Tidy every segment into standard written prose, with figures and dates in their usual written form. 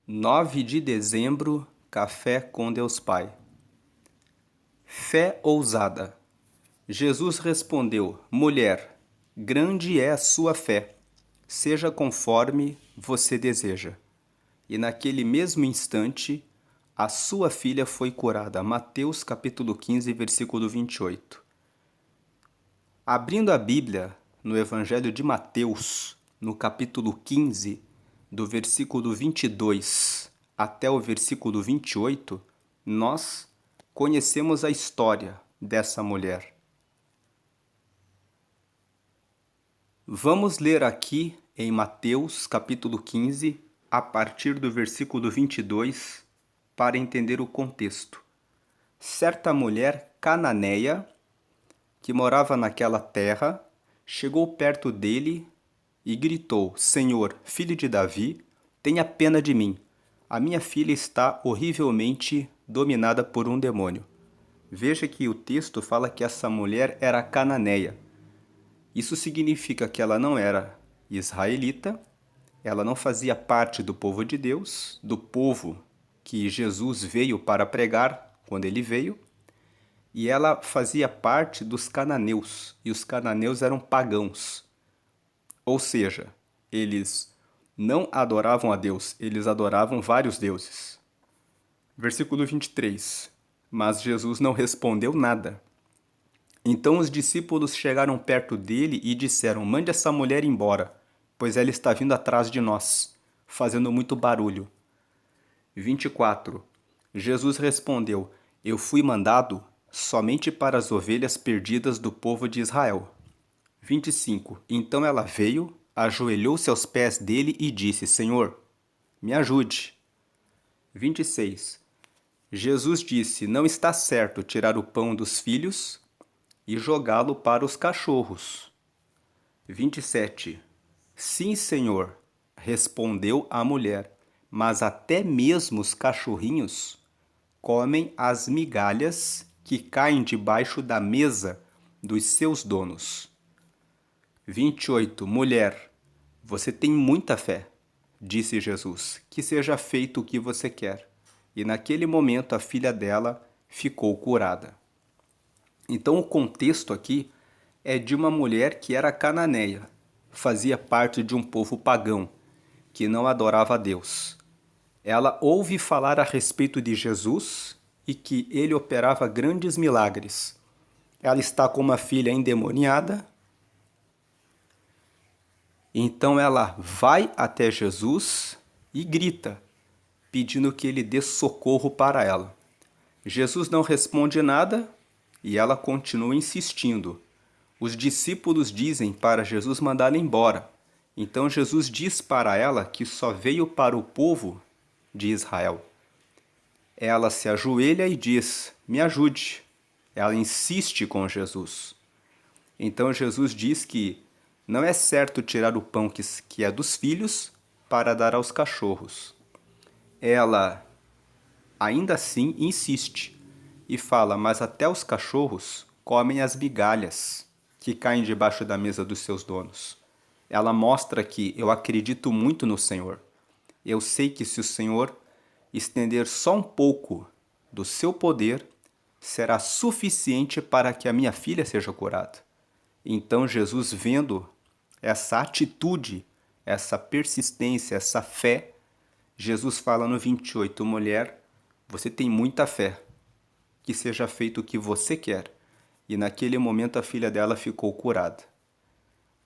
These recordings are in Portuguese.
9 de dezembro, Café com Deus Pai. Fé ousada. Jesus respondeu: Mulher, grande é a sua fé. Seja conforme você deseja. E naquele mesmo instante, a sua filha foi curada. Mateus capítulo 15, versículo 28. Abrindo a Bíblia no Evangelho de Mateus, no capítulo 15, do versículo 22 até o versículo 28, nós conhecemos a história dessa mulher. Vamos ler aqui em Mateus capítulo 15, a partir do versículo 22, para entender o contexto. Certa mulher cananeia, que morava naquela terra, chegou perto dele e gritou: Senhor, filho de Davi, tenha pena de mim. A minha filha está horrivelmente dominada por um demônio. Veja que o texto fala que essa mulher era cananeia. Isso significa que ela não era israelita, ela não fazia parte do povo de Deus, do povo que Jesus veio para pregar quando ele veio, e ela fazia parte dos cananeus, e os cananeus eram pagãos. Ou seja, eles não adoravam a Deus, eles adoravam vários deuses. Versículo 23. Mas Jesus não respondeu nada. Então os discípulos chegaram perto dele e disseram: Mande essa mulher embora, pois ela está vindo atrás de nós, fazendo muito barulho. 24. Jesus respondeu: Eu fui mandado somente para as ovelhas perdidas do povo de Israel. 25. Então ela veio, ajoelhou-se aos pés dele e disse: Senhor, me ajude. 26. Jesus disse: Não está certo tirar o pão dos filhos e jogá-lo para os cachorros. 27. Sim, Senhor, respondeu a mulher, mas até mesmo os cachorrinhos comem as migalhas que caem debaixo da mesa dos seus donos. 28. Mulher, você tem muita fé, disse Jesus, que seja feito o que você quer. E naquele momento a filha dela ficou curada. Então o contexto aqui é de uma mulher que era cananeia, fazia parte de um povo pagão, que não adorava a Deus. Ela ouve falar a respeito de Jesus e que ele operava grandes milagres. Ela está com uma filha endemoniada. Então ela vai até Jesus e grita, pedindo que ele dê socorro para ela. Jesus não responde nada e ela continua insistindo. Os discípulos dizem para Jesus mandá-la embora. Então Jesus diz para ela que só veio para o povo de Israel. Ela se ajoelha e diz: Me ajude. Ela insiste com Jesus. Então Jesus diz que não é certo tirar o pão que é dos filhos para dar aos cachorros. Ela ainda assim insiste e fala: Mas até os cachorros comem as migalhas que caem debaixo da mesa dos seus donos. Ela mostra que eu acredito muito no Senhor. Eu sei que se o Senhor estender só um pouco do seu poder, será suficiente para que a minha filha seja curada. Então Jesus, vendo essa atitude, essa persistência, essa fé, Jesus fala no 28, mulher, você tem muita fé, que seja feito o que você quer. E naquele momento a filha dela ficou curada.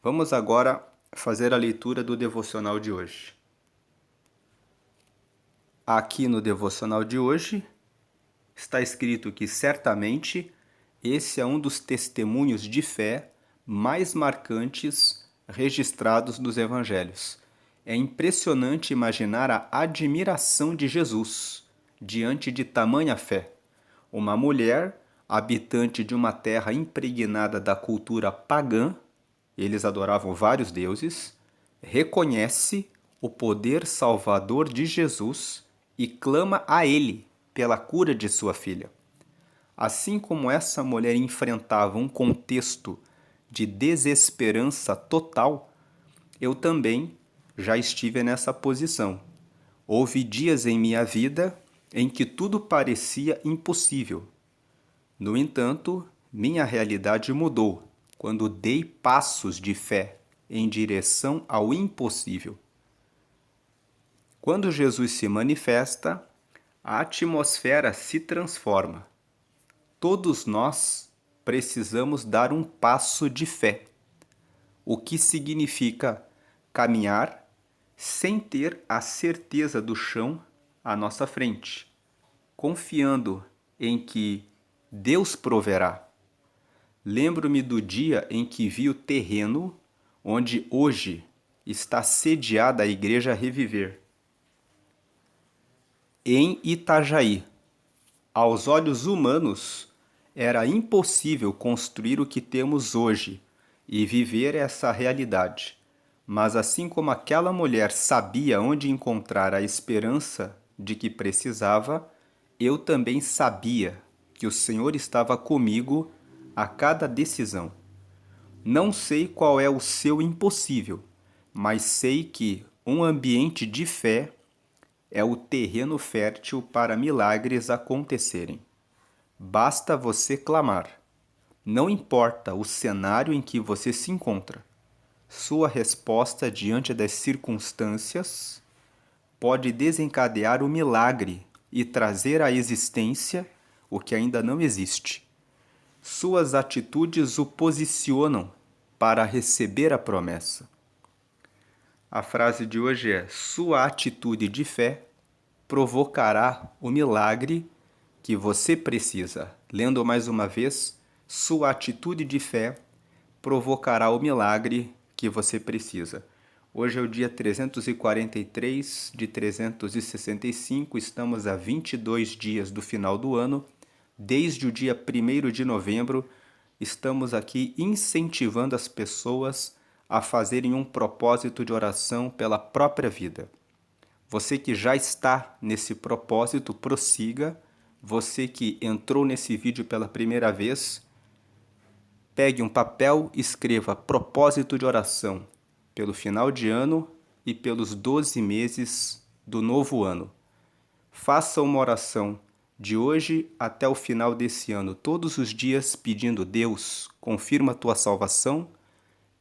Vamos agora fazer a leitura do devocional de hoje. Aqui no devocional de hoje está escrito que certamente esse é um dos testemunhos de fé mais marcantes registrados nos evangelhos. É impressionante imaginar a admiração de Jesus diante de tamanha fé. Uma mulher, habitante de uma terra impregnada da cultura pagã, eles adoravam vários deuses, reconhece o poder salvador de Jesus e clama a ele pela cura de sua filha. Assim como essa mulher enfrentava um contexto de desesperança total, eu também já estive nessa posição. Houve dias em minha vida em que tudo parecia impossível. No entanto, minha realidade mudou quando dei passos de fé em direção ao impossível. Quando Jesus se manifesta, a atmosfera se transforma. Todos nós precisamos dar um passo de fé, o que significa caminhar sem ter a certeza do chão à nossa frente, confiando em que Deus proverá. Lembro-me do dia em que vi o terreno onde hoje está sediada a Igreja Reviver, em Itajaí. Aos olhos humanos, era impossível construir o que temos hoje e viver essa realidade. Mas assim como aquela mulher sabia onde encontrar a esperança de que precisava, eu também sabia que o Senhor estava comigo a cada decisão. Não sei qual é o seu impossível, mas sei que um ambiente de fé é o terreno fértil para milagres acontecerem. Basta você clamar. Não importa o cenário em que você se encontra. Sua resposta diante das circunstâncias pode desencadear o milagre e trazer à existência o que ainda não existe. Suas atitudes o posicionam para receber a promessa. A frase de hoje é: sua atitude de fé provocará o milagre que você precisa. Lendo mais uma vez, sua atitude de fé provocará o milagre que você precisa. Hoje é o dia 343 de 365, estamos a 22 dias do final do ano. Desde o dia 1º de novembro, estamos aqui incentivando as pessoas a fazerem um propósito de oração pela própria vida. Você que já está nesse propósito, prossiga. Você que entrou nesse vídeo pela primeira vez, pegue um papel e escreva propósito de oração pelo final de ano e pelos 12 meses do novo ano. Faça uma oração de hoje até o final desse ano, todos os dias pedindo: Deus, confirma a tua salvação,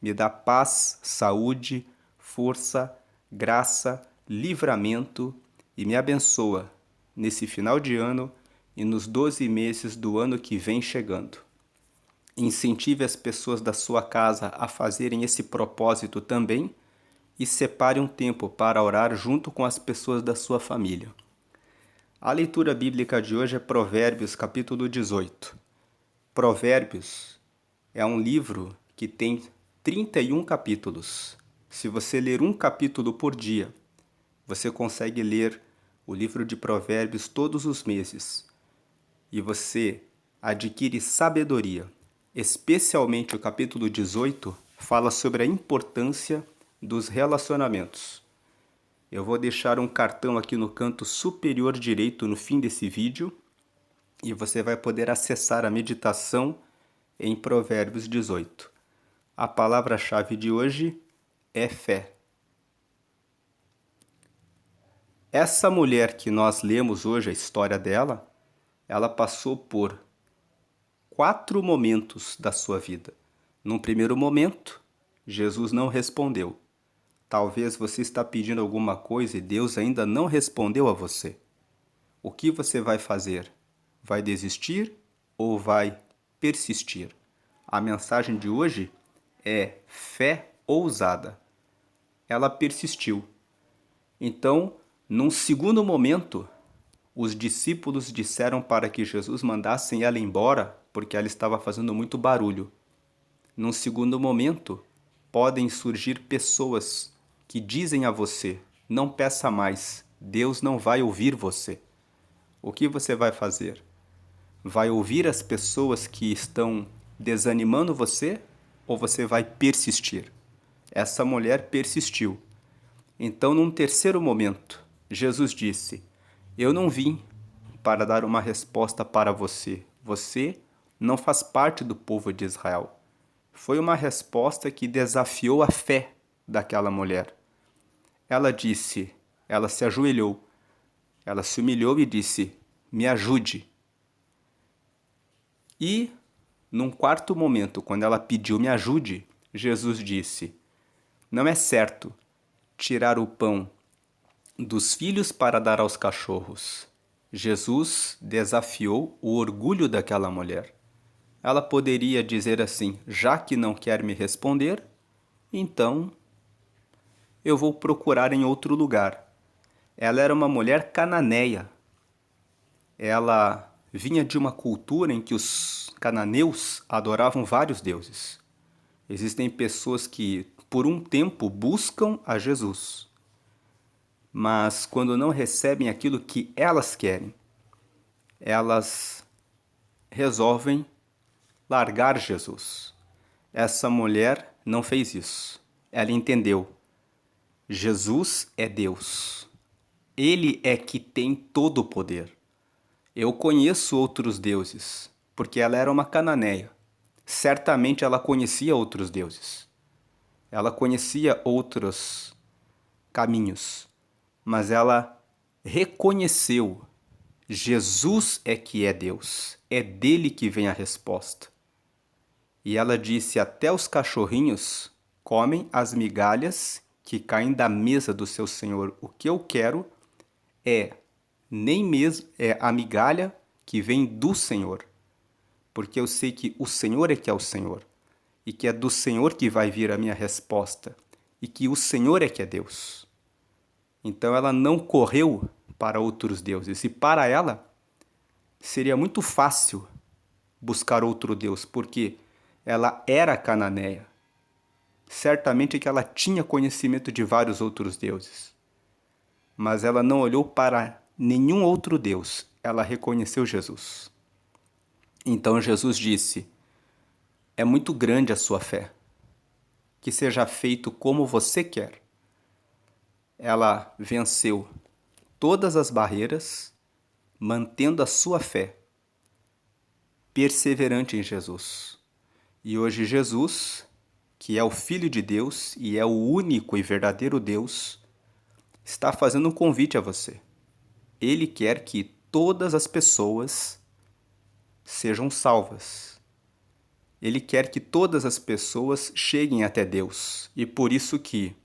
me dá paz, saúde, força, graça, livramento e me abençoa nesse final de ano e nos 12 meses do ano que vem chegando. Incentive as pessoas da sua casa a fazerem esse propósito também e separe um tempo para orar junto com as pessoas da sua família. A leitura bíblica de hoje é Provérbios, capítulo 18. Provérbios é um livro que tem 31 capítulos. Se você ler um capítulo por dia, você consegue ler o livro de Provérbios todos os meses. E você adquire sabedoria. Especialmente o capítulo 18 fala sobre a importância dos relacionamentos. Eu vou deixar um cartão aqui no canto superior direito no fim desse vídeo e você vai poder acessar a meditação em Provérbios 18. A palavra-chave de hoje é fé. Essa mulher que nós lemos hoje, a história dela, ela passou por 4 momentos da sua vida. Num primeiro momento, Jesus não respondeu. Talvez você está pedindo alguma coisa e Deus ainda não respondeu a você. O que você vai fazer? Vai desistir ou vai persistir? A mensagem de hoje é fé ousada. Ela persistiu. Então, num segundo momento, os discípulos disseram para que Jesus mandasse ela embora porque ela estava fazendo muito barulho. Num segundo momento, podem surgir pessoas que dizem a você: não peça mais, Deus não vai ouvir você. O que você vai fazer? Vai ouvir as pessoas que estão desanimando você ou você vai persistir? Essa mulher persistiu. Então, num terceiro momento, Jesus disse: eu não vim para dar uma resposta para você. Você não faz parte do povo de Israel. Foi uma resposta que desafiou a fé daquela mulher. Ela disse: Ela se ajoelhou. Ela se humilhou e disse: me ajude. E, num quarto momento, quando ela pediu me ajude, Jesus disse: não é certo tirar o pão dos filhos para dar aos cachorros. Jesus desafiou o orgulho daquela mulher. Ela poderia dizer assim: já que não quer me responder, então eu vou procurar em outro lugar. Ela era uma mulher cananeia. Ela vinha de uma cultura em que os cananeus adoravam vários deuses. Existem pessoas que, por um tempo, buscam a Jesus, mas quando não recebem aquilo que elas querem, elas resolvem largar Jesus. Essa mulher não fez isso. Ela entendeu: Jesus é Deus. Ele é que tem todo o poder. Eu conheço outros deuses, porque ela era uma cananeia. Certamente ela conhecia outros deuses. Ela conhecia outros caminhos, mas ela reconheceu: Jesus é que é Deus. É dele que vem a resposta. E ela disse: até os cachorrinhos comem as migalhas que caem da mesa do seu senhor. O que eu quero é nem mesmo é a migalha que vem do Senhor, porque eu sei que o Senhor é que é o Senhor, e que é do Senhor que vai vir a minha resposta, e que o Senhor é que é Deus. Então ela não correu para outros deuses, e para ela seria muito fácil buscar outro Deus, porque ela era cananeia. Certamente que ela tinha conhecimento de vários outros deuses, mas ela não olhou para nenhum outro Deus. Ela reconheceu Jesus. Então Jesus disse: é muito grande a sua fé. Que seja feito como você quer. Ela venceu todas as barreiras, mantendo a sua fé, perseverante em Jesus. E hoje Jesus, que é o Filho de Deus e é o único e verdadeiro Deus, está fazendo um convite a você. Ele quer que todas as pessoas sejam salvas. Ele quer que todas as pessoas cheguem até Deus. E por isso que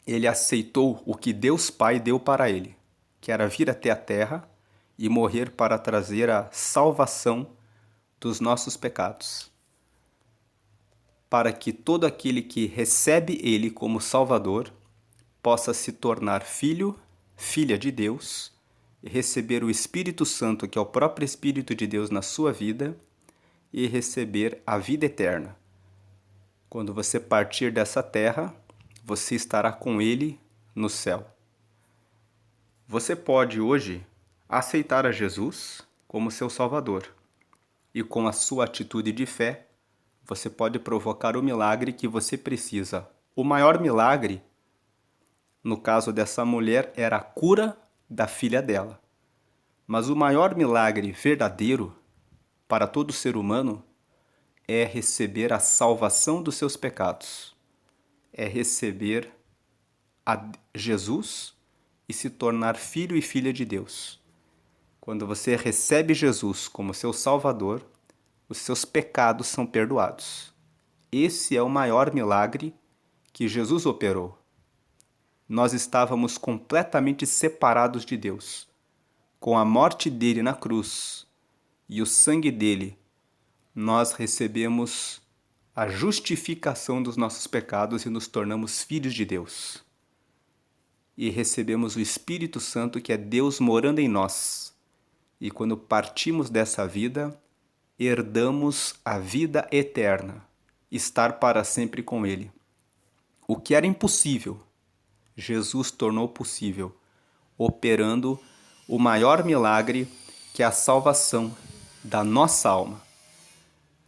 ele aceitou o que Deus Pai deu para ele, que era vir até a terra e morrer para trazer a salvação dos nossos pecados, para que todo aquele que recebe ele como Salvador possa se tornar filho, filha de Deus, e receber o Espírito Santo, que é o próprio Espírito de Deus na sua vida, e receber a vida eterna. Quando você partir dessa terra, você estará com ele no céu. Você pode hoje aceitar a Jesus como seu Salvador, e com a sua atitude de fé, você pode provocar o milagre que você precisa. O maior milagre, no caso dessa mulher, era a cura da filha dela. Mas o maior milagre verdadeiro para todo ser humano é receber a salvação dos seus pecados. É receber a Jesus e se tornar filho e filha de Deus. Quando você recebe Jesus como seu Salvador, os seus pecados são perdoados. Esse é o maior milagre que Jesus operou. Nós estávamos completamente separados de Deus. Com a morte dele na cruz e o sangue dele, nós recebemos a justificação dos nossos pecados e nos tornamos filhos de Deus. E recebemos o Espírito Santo, que é Deus morando em nós. E quando partimos dessa vida, herdamos a vida eterna, estar para sempre com Ele. O que era impossível, Jesus tornou possível, operando o maior milagre, que é a salvação da nossa alma.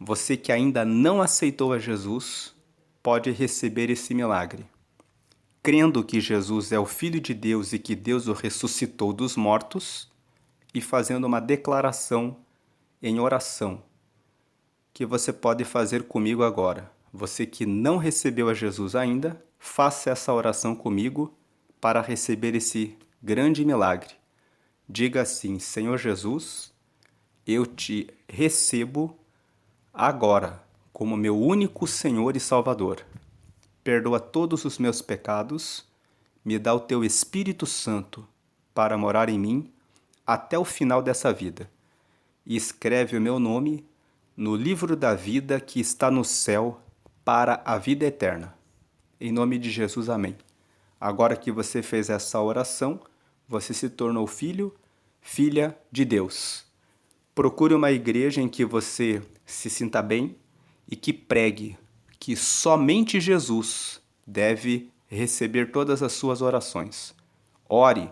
Você que ainda não aceitou a Jesus, pode receber esse milagre. Crendo que Jesus é o Filho de Deus e que Deus o ressuscitou dos mortos, e fazendo uma declaração em oração, que você pode fazer comigo agora. Você que não recebeu a Jesus ainda, faça essa oração comigo, para receber esse grande milagre. Diga assim: Senhor Jesus, eu te recebo agora como meu único Senhor e Salvador. Perdoa todos os meus pecados, me dá o teu Espírito Santo para morar em mim até o final dessa vida. E escreve o meu nome no livro da vida que está no céu para a vida eterna. Em nome de Jesus, amém. Agora que você fez essa oração, você se tornou filho, filha de Deus. Procure uma igreja em que você se sinta bem e que pregue que somente Jesus deve receber todas as suas orações. Ore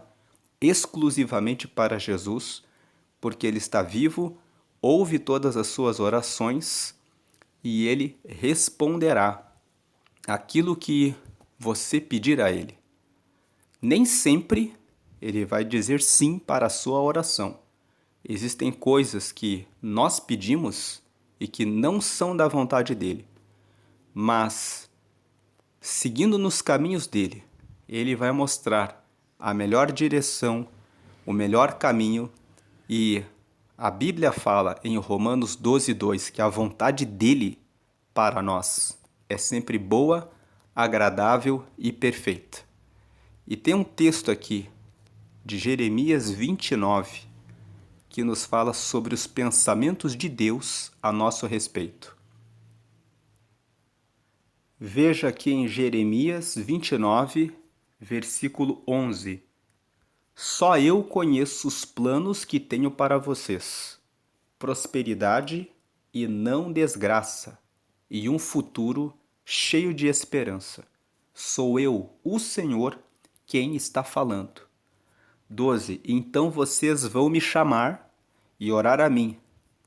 exclusivamente para Jesus, porque Ele está vivo, ouve todas as suas orações e Ele responderá aquilo que você pedir a Ele. Nem sempre Ele vai dizer sim para a sua oração. Existem coisas que nós pedimos e que não são da vontade dEle. Mas, seguindo nos caminhos dEle, Ele vai mostrar a melhor direção, o melhor caminho. E a Bíblia fala em Romanos 12:2 que a vontade dEle para nós é sempre boa, agradável e perfeita. E tem um texto aqui de Jeremias 29 que nos fala sobre os pensamentos de Deus a nosso respeito. Veja aqui em Jeremias 29, versículo 11. Só eu conheço os planos que tenho para vocês: prosperidade e não desgraça, e um futuro cheio de esperança. Sou eu, o Senhor, quem está falando. 12. Então vocês vão me chamar e orar a mim,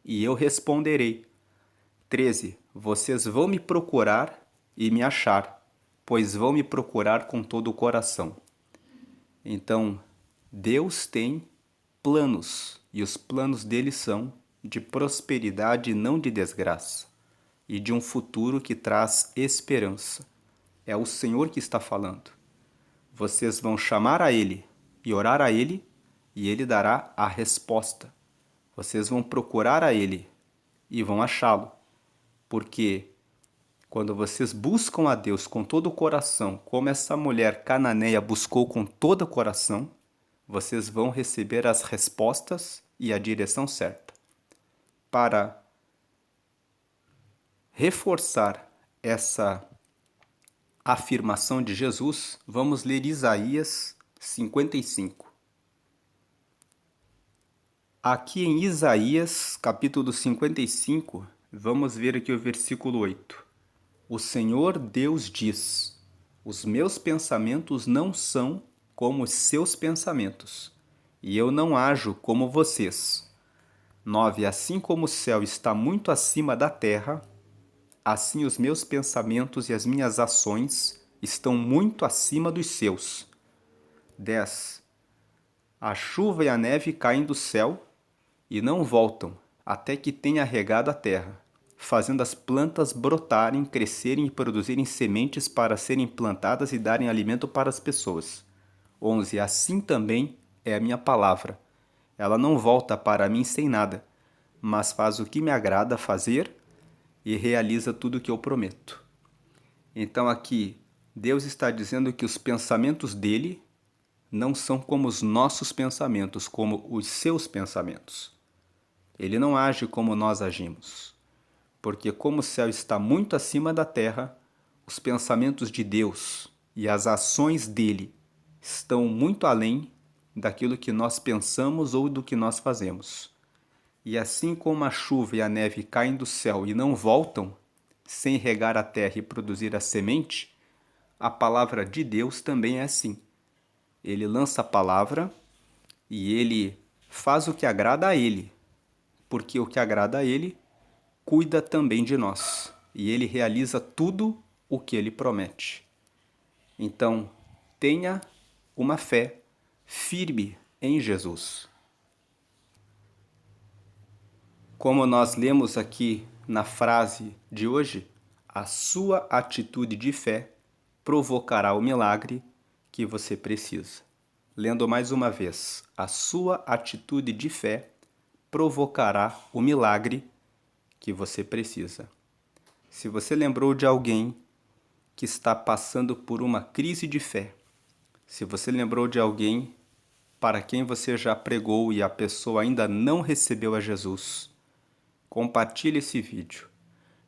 e eu responderei. 13. Vocês vão me procurar e me achar, pois vão me procurar com todo o coração. Então, Deus tem planos, e os planos dele são de prosperidade e não de desgraça, e de um futuro que traz esperança. É o Senhor que está falando. Vocês vão chamar a Ele e orar a Ele, e Ele dará a resposta. Vocês vão procurar a Ele e vão achá-lo, porque quando vocês buscam a Deus com todo o coração, como essa mulher cananeia buscou com todo o coração, vocês vão receber as respostas e a direção certa. Para reforçar essa afirmação de Jesus, vamos ler Isaías 55. Aqui em Isaías, capítulo 55, vamos ver aqui o versículo 8. O Senhor Deus diz: os meus pensamentos não são como os seus pensamentos, e eu não ajo como vocês. 9. Assim como o céu está muito acima da terra, assim os meus pensamentos e as minhas ações estão muito acima dos seus. 10. A chuva e a neve caem do céu e não voltam até que tenha regado a terra, fazendo as plantas brotarem, crescerem e produzirem sementes para serem plantadas e darem alimento para as pessoas. 11. Assim também é a minha palavra. Ela não volta para mim sem nada, mas faz o que me agrada fazer e realiza tudo o que eu prometo. Então aqui, Deus está dizendo que os pensamentos dele não são como os nossos pensamentos, como os seus pensamentos. Ele não age como nós agimos, porque como o céu está muito acima da terra, os pensamentos de Deus e as ações dele estão muito além daquilo que nós pensamos ou do que nós fazemos. E assim como a chuva e a neve caem do céu e não voltam, sem regar a terra e produzir a semente, a palavra de Deus também é assim. Ele lança a palavra e ele faz o que agrada a ele, porque o que agrada a ele cuida também de nós, e ele realiza tudo o que ele promete. Então, tenha uma fé firme em Jesus. Como nós lemos aqui na frase de hoje, a sua atitude de fé provocará o milagre que você precisa. Lendo mais uma vez, a sua atitude de fé provocará o milagre que você precisa. Se você lembrou de alguém que está passando por uma crise de fé, se você lembrou de alguém para quem você já pregou e a pessoa ainda não recebeu a Jesus, compartilhe esse vídeo.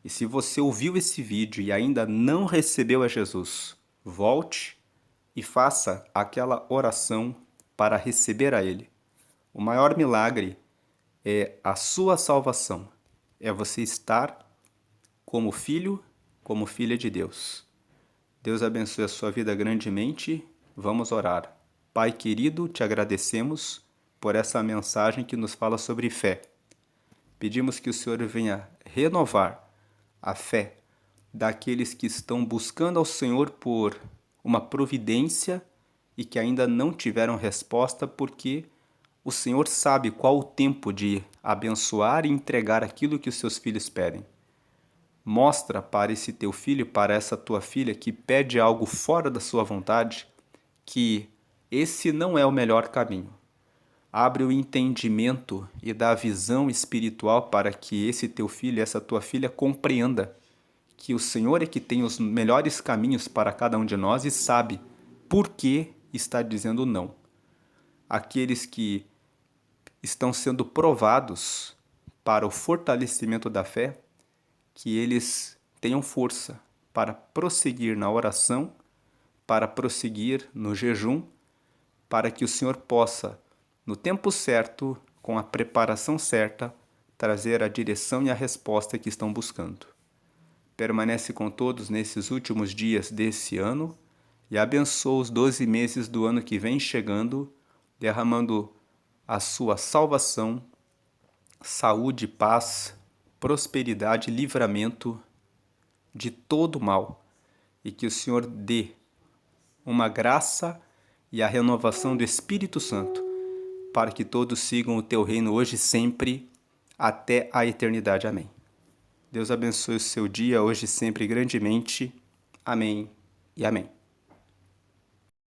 E se você ouviu esse vídeo e ainda não recebeu a Jesus, volte e faça aquela oração para receber a Ele. O maior milagre é a sua salvação. É você estar como filho, como filha de Deus. Deus abençoe a sua vida grandemente. Vamos orar. Pai querido, te agradecemos por essa mensagem que nos fala sobre fé. Pedimos que o Senhor venha renovar a fé daqueles que estão buscando ao Senhor por uma providência e que ainda não tiveram resposta, porque o Senhor sabe qual o tempo de abençoar e entregar aquilo que os seus filhos pedem. Mostra para esse teu filho, para essa tua filha que pede algo fora da sua vontade, que esse não é o melhor caminho. Abre o entendimento e dá a visão espiritual para que esse teu filho, essa tua filha compreenda que o Senhor é que tem os melhores caminhos para cada um de nós e sabe por que está dizendo não. Aqueles que estão sendo provados para o fortalecimento da fé, que eles tenham força para prosseguir na oração, para prosseguir no jejum, para que o Senhor possa, no tempo certo, com a preparação certa, trazer a direção e a resposta que estão buscando. Permanece com todos nesses últimos dias desse ano e abençoa os 12 meses do ano que vem chegando, derramando a sua salvação, saúde, paz, prosperidade e livramento de todo mal, e que o Senhor dê uma graça e a renovação do Espírito Santo, para que todos sigam o teu reino hoje e sempre, até a eternidade. Amém. Deus abençoe o seu dia hoje e sempre grandemente. Amém e amém.